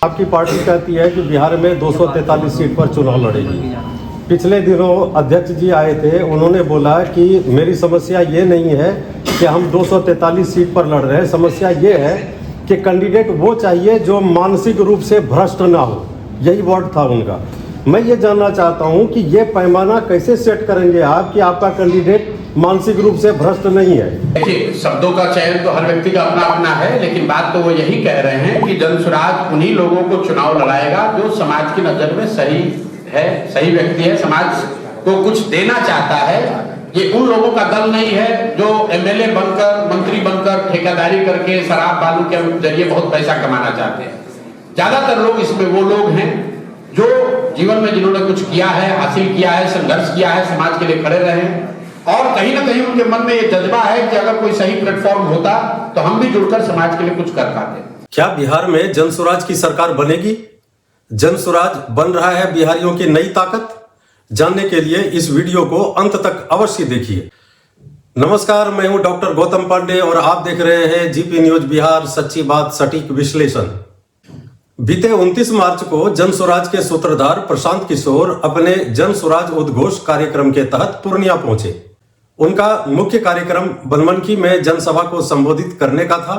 आपकी पार्टी कहती है कि बिहार में 243 सीट पर चुनाव लड़ेगी। पिछले दिनों अध्यक्ष जी आए थे, उन्होंने बोला कि मेरी समस्या ये नहीं है कि हम 243 सीट पर लड़ रहे हैं, समस्या ये है कि कैंडिडेट वो चाहिए जो मानसिक रूप से भ्रष्ट ना हो। यही वर्ड था उनका। मैं ये जानना चाहता हूँ कि ये पैमाना कैसे सेट करेंगे आप कि आपका कैंडिडेट मानसिक रूप से भ्रष्ट नहीं है। देखिए, शब्दों का चयन तो हर व्यक्ति का अपना अपना है, लेकिन बात तो वो यही कह रहे हैं कि जनसुराज उन्हीं लोगों को चुनाव लड़ाएगा जो समाज की नजर में सही है, सही व्यक्ति है, समाज को कुछ देना चाहता है। ये उन लोगों का दल नहीं है जो एमएलए बनकर, मंत्री बनकर, ठेकेदारी करके, शराब बालू के जरिए बहुत पैसा कमाना चाहते हैं। ज्यादातर लोग इसमें वो लोग हैं जो जीवन में जिन्होंने कुछ किया है, हासिल किया है, संघर्ष किया है, समाज के लिए खड़े रहे हैं, और कहीं ना कहीं उनके मन में ये जज्बा है कि अगर कोई सही प्लेटफॉर्म होता तो हम भी जुड़कर समाज के लिए कुछ कर पाते। क्या बिहार में जनसुराज की सरकार बनेगी? जनसुराज बन रहा है बिहारियों की नई ताकत? जानने के लिए इस वीडियो को अंत तक अवश्य देखिए। नमस्कार, मैं हूं डॉक्टर गौतम पांडे और आप देख रहे हैं जीपी न्यूज बिहार, सच्ची बात सटीक विश्लेषण। बीते 29 मार्च को जनसुराज के सूत्रधार प्रशांत किशोर अपने जनसुराज उद्घोष कार्यक्रम के तहत पूर्णिया पहुंचे। उनका मुख्य कार्यक्रम बनमनखी में जनसभा को संबोधित करने का था,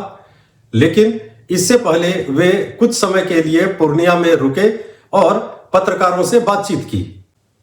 लेकिन इससे पहले वे कुछ समय के लिए पूर्णिया में रुके और पत्रकारों से बातचीत की।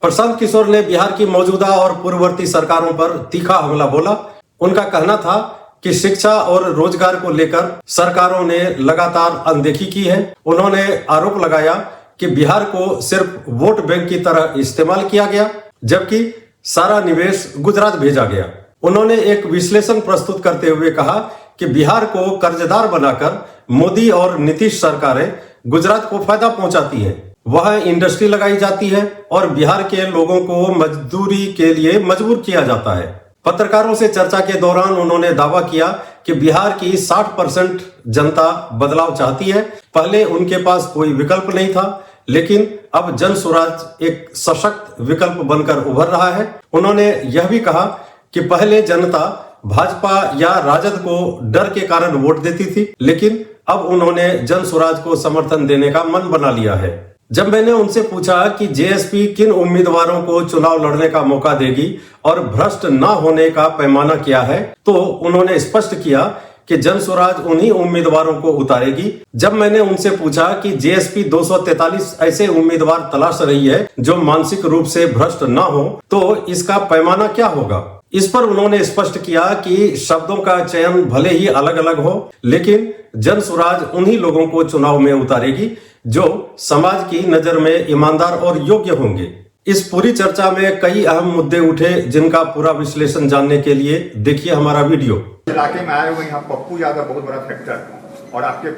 प्रशांत किशोर ने बिहार की मौजूदा और पूर्ववर्ती सरकारों पर तीखा हमला बोला। उनका कहना था कि शिक्षा और रोजगार को लेकर सरकारों ने लगातार अनदेखी की है। उन्होंने आरोप लगाया कि बिहार को सिर्फ वोट बैंक की तरह इस्तेमाल किया गया, जबकि सारा निवेश गुजरात भेजा गया। उन्होंने एक विश्लेषण प्रस्तुत करते हुए कहा कि बिहार को कर्जदार बनाकर मोदी और नीतीश सरकारें गुजरात को फायदा पहुंचाती हैं। वह इंडस्ट्री लगाई जाती है और बिहार के लोगों को मजदूरी के लिए मजबूर किया जाता है। पत्रकारों से चर्चा के दौरान उन्होंने दावा किया कि बिहार की 60% जनता बदलाव चाहती है। पहले उनके पास कोई विकल्प नहीं था, लेकिन अब जनसुराज एक सशक्त विकल्प बनकर उभर रहा है। उन्होंने यह भी कहा कि पहले जनता भाजपा या राजद को डर के कारण वोट देती थी, लेकिन अब उन्होंने जनसुराज को समर्थन देने का मन बना लिया है। जब मैंने उनसे पूछा कि जेएसपी किन उम्मीदवारों को चुनाव लड़ने का मौका देगी और भ्रष्ट न होने का पैमाना क्या है, तो उन्होंने स्पष्ट किया कि जनसुराज उन्हीं उम्मीदवारों को उतारेगी। जब मैंने उनसे पूछा कि जेएसपी 243 ऐसे उम्मीदवार तलाश रही है जो मानसिक रूप से भ्रष्ट न हो, तो इसका पैमाना क्या होगा? इस पर उन्होंने स्पष्ट किया कि शब्दों का चयन भले ही अलग अलग हो, लेकिन जनसुराज उन्हीं लोगों को चुनाव में उतारेगी जो समाज की नजर में ईमानदार और योग्य होंगे। इस पूरी चर्चा में कई अहम मुद्दे उठे, जिनका पूरा विश्लेषण जानने के लिए देखिए हमारा वीडियो। इलाके में आए हुए यहाँ पप्पू यादव बहुत बड़ा फैक्टर और आपके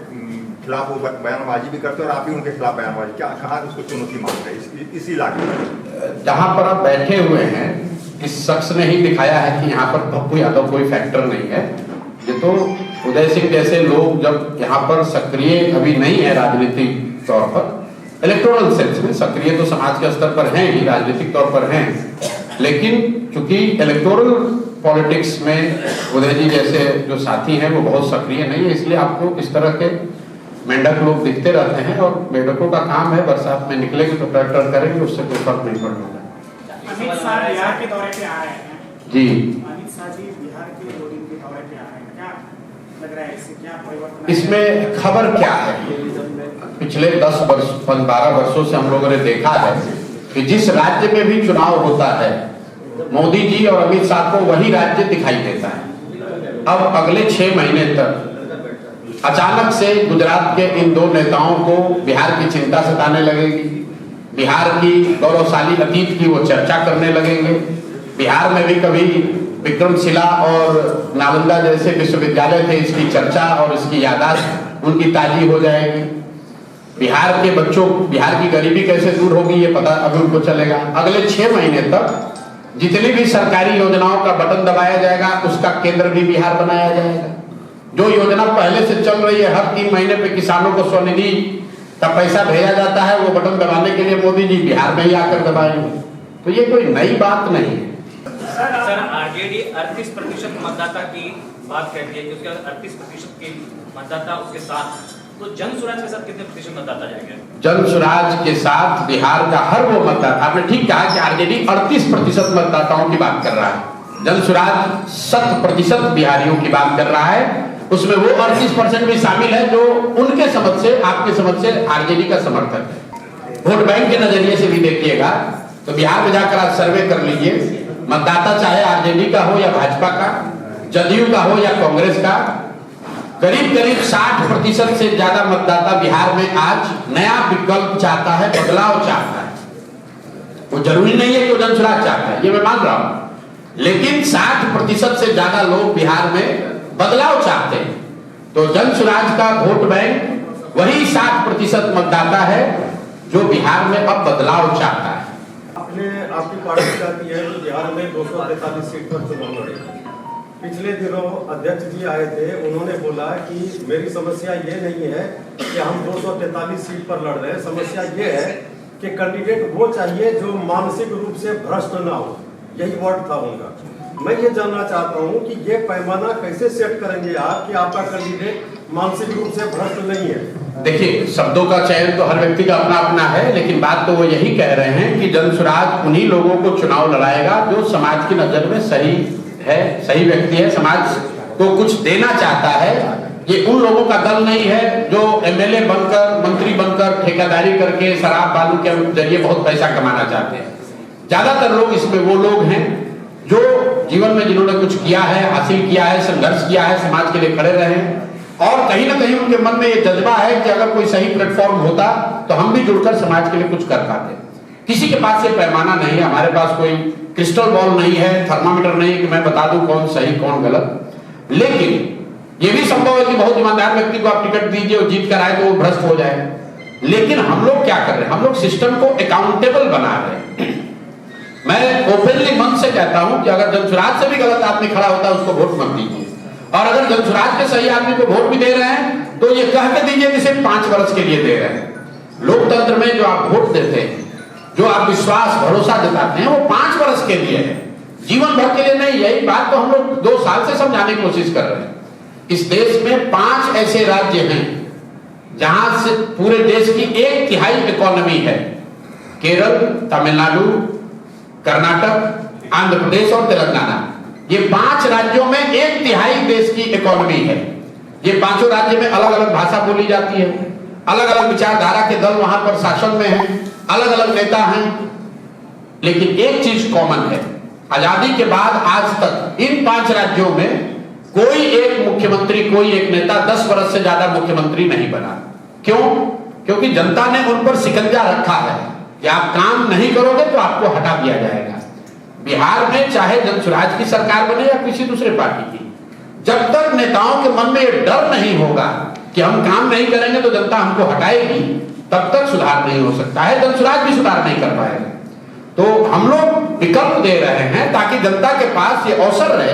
खिलाफ वो बयानबाजी भी करते हैं और आप भी उनके खिलाफ बयानबाजी, क्या कहाँ उसको चुनौती मांग रहे हैं इस इलाके में? जहां पर आप बैठे हुए हैं, इस शख्स ने ही दिखाया है कि यहाँ पर पप्पू यादव कोई फैक्टर नहीं है। ये तो उदय सिंह जैसे लोग जब यहाँ पर सक्रिय अभी नहीं है राजनीतिक तौर पर, इलेक्टोरल सेंस में सक्रिय तो समाज के स्तर पर हैं ही, राजनीतिक तौर पर हैं, लेकिन चूंकि इलेक्टोरल पॉलिटिक्स में उदय जी जैसे जो साथी हैं वो बहुत सक्रिय नहीं है, इसलिए आपको इस तरह के मेंढक लोग दिखते रहते हैं। और मेंढकों का काम है बरसात में निकलेंगे तो ट्रैक्टर करेंगे, उससे कोई फर्क नहीं पड़ने वाला। अमित शाह बिहार के दौरे पे आ रहे हैं जी, अमित शाह जी बिहार के 2 दिन के दौरे पे आ रहे हैं, क्या लग रहा है इससे क्या परिवर्तन? इसमें खबर क्या है? पिछले 10-12 वर्षों से हम लोगों ने देखा है कि जिस राज्य में भी चुनाव होता है, मोदी जी और अमित शाह को वही राज्य दिखाई देता है। अब अगले 6 महीने तक अचानक से गुजरात के इन 2 नेताओं को बिहार की चिंता सताने लगेगी, बिहार की गौरवशाली अतीत की वो चर्चा करने लगेंगे। बिहार में भी कभी विक्रमशिला और नालंदा जैसे विश्वविद्यालय थे, इसकी चर्चा और इसकी यादाश्त उनकी ताजी हो जाएगी। बिहार के बच्चों, बिहार की गरीबी कैसे दूर होगी ये पता अभी उनको चलेगा। अगले 6 महीने तक जितनी भी सरकारी योजनाओं का बटन दबाया जाएगा, उसका केंद्र भी बिहार बनाया जाएगा। जो योजना पहले से चल रही है, हर 3 महीने पे किसानों को स्वनिधि का पैसा भेजा जाता है, वो बटन दबाने के लिए मोदी जी बिहार में ही आकर दबाएंगे। तो ये कोई नई बात नहीं है। सर, आरजेडी 38% मतदाता की बात कहती है कि उसके 38% के मतदाता उसके साथ तो जन स्वराज के साथ कितने प्रतिशत मतदाता जाएंगे? जन स्वराज के साथ बिहार का हर वो मतदाता, आपने ठीक कहा कि आरजेडी 38% मतदाताओं की बात कर रहा है, जन स्वराज 100% बिहारियों की बात कर रहा है। उसमें वो 38% भी शामिल है जो उनके समझ से, आपके समझ से आरजेडी का समर्थक है। वोट बैंक के नजरिए से भी देखिएगा तो बिहार में जाकर आप सर्वे कर लीजिए, मतदाता चाहे आरजेडी का हो या भाजपा का, जदयू का हो या कांग्रेस का, करीब करीब 60% से ज्यादा मतदाता बिहार में आज नया विकल्प चाहता है, बदलाव चाहता है। वो जरूरी नहीं है कि वो जन स्वराज चाहता है, ये मैं मान रहा हूं, लेकिन 60% से ज्यादा लोग बिहार में बदलाव चाहते हैं। तो जन स्वराज का वोट बैंक वही 60% मतदाता है जो बिहार में अब बदलाव चाहता है। आपकी पार्टी चाहती है कि बिहार में 243 सीट पर चुनाव लड़े। पिछले दिनों अध्यक्ष जी आए थे, उन्होंने बोला कि मेरी समस्या ये नहीं है कि हम 243 सीट पर लड़ रहे हैं, समस्या ये है कि कैंडिडेट वो चाहिए जो मानसिक रूप से भ्रष्ट ना हो, यही वर्ड था उनका। मैं ये जानना चाहता हूँ कि ये पैमाना कैसे सेट करेंगे आप कि आपका कैंडिडेट मानसिक रूप से भ्रष्ट नहीं है? देखिए, शब्दों का चयन तो हर व्यक्ति का अपना अपना है, लेकिन बात तो वो यही कह रहे हैं कि जन स्वराज उन्हीं लोगों को चुनाव लड़ाएगा जो समाज की नजर में सही है, सही व्यक्ति है, समाज को कुछ देना चाहता है। ये उन लोगों का दल नहीं है जो एमएलए बनकर, मंत्री बनकर, ठेकेदारी करके, शराब बालू के जरिए बहुत पैसा कमाना चाहते हैं। ज्यादातर लोग इसमें वो लोग हैं जो जीवन में जिन्होंने कुछ किया है, हासिल किया है, संघर्ष किया है, समाज के लिए खड़े रहे, और कहीं ना कहीं उनके मन में ये जज्बा है कि अगर कोई सही प्लेटफॉर्म होता तो हम भी जुड़कर समाज के लिए कुछ कर पाते। किसी के पास ये पैमाना नहीं है, हमारे पास कोई क्रिस्टल बॉल नहीं है, थर्मामीटर नहीं है कि मैं बता दूं कौन सही कौन गलत। लेकिन ये भी संभव है कि बहुत ईमानदार व्यक्ति को आप टिकट दीजिए और जीत कर आए तो वो भ्रष्ट हो जाए। लेकिन हम लोग क्या कर रहे हैं, हम लोग सिस्टम को अकाउंटेबल बना रहे हैं। मैं ओपनली मन से कहता हूं कि अगर जन स्वराज से भी गलत आदमी खड़ा होता है उसको वोट मत दीजिए, और अगर जन स्वराज के सही आदमी को वोट भी दे रहे हैं तो ये कह के दीजिए कि सिर्फ 5 वर्ष के लिए दे रहे हैं। लोकतंत्र में जो आप वोट देते हैं, जो आप विश्वास भरोसा जताते हैं, वो 5 वर्ष के लिए है, जीवन भर के लिए नहीं। यही बात तो हम लोग 2 साल से समझाने की कोशिश कर रहे हैं। इस देश में 5 ऐसे राज्य हैं जहां से पूरे देश की 1/3 इकोनॉमी है, केरल, तमिलनाडु, कर्नाटक, आंध्र प्रदेश और तेलंगाना। ये 5 राज्यों में 1/3 देश की इकोनॉमी है। ये 5 राज्य में अलग अलग भाषा बोली जाती है, अलग अलग विचारधारा के दल वहां पर शासन में हैं, अलग अलग नेता हैं, लेकिन एक चीज कॉमन है, आजादी के बाद आज तक इन 5 राज्यों में कोई एक मुख्यमंत्री, कोई एक नेता 10 वर्ष से ज्यादा मुख्यमंत्री नहीं बना। क्यों? क्योंकि जनता ने उन पर शिकंजा रखा है कि आप काम नहीं करोगे तो आपको हटा दिया जाएगा। बिहार में चाहे जन स्वराज की सरकार बने या किसी दूसरे पार्टी की, जब तक नेताओं के मन में ये डर नहीं होगा कि हम काम नहीं करेंगे तो जनता हमको हटाएगी, तब तक सुधार नहीं हो सकता है, जन स्वराज भी सुधार नहीं कर पाएगा। तो हम लोग विकल्प दे रहे हैं ताकि जनता के पास ये अवसर रहे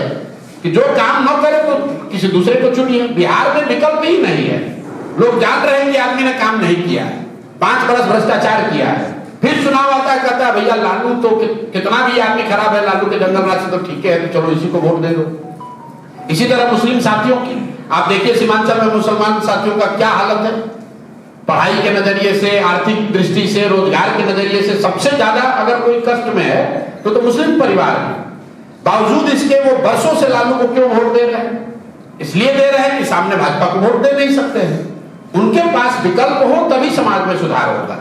कि जो काम न करे तो किसी दूसरे को चुनिए। बिहार में विकल्प ही नहीं है, लोग जान रहे हैं कि आदमी ने काम नहीं किया है, 5 वर्ष भ्रष्टाचार किया है, फिर चुनाव आता है, कहता है भैया लालू तो कितना भी आदमी खराब है, लालू के जंगल राज से तो ठीक है, तो चलो इसी को वोट दे दो। इसी तरह मुस्लिम साथियों की आप देखिए, सीमांचल में मुसलमान साथियों का क्या हालत है, पढ़ाई के नजरिए से, आर्थिक दृष्टि से, रोजगार के नजरिए से सबसे ज्यादा अगर कोई कष्ट में है तो मुस्लिम परिवार है। बावजूद इसके वो वर्षों से लालू को क्यों वोट दे रहे हैं? इसलिए दे रहे हैं कि सामने भाजपा को वोट दे नहीं सकते हैं। उनके पास विकल्प हो तभी समाज में सुधार होगा।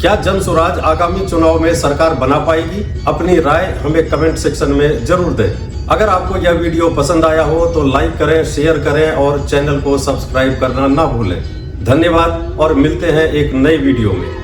क्या जन स्वराज आगामी चुनाव में सरकार बना पाएगी? अपनी राय हमें कमेंट सेक्शन में जरूर दें। अगर आपको यह वीडियो पसंद आया हो तो लाइक करें, शेयर करें और चैनल को सब्सक्राइब करना ना भूलें। धन्यवाद और मिलते हैं एक नई वीडियो में।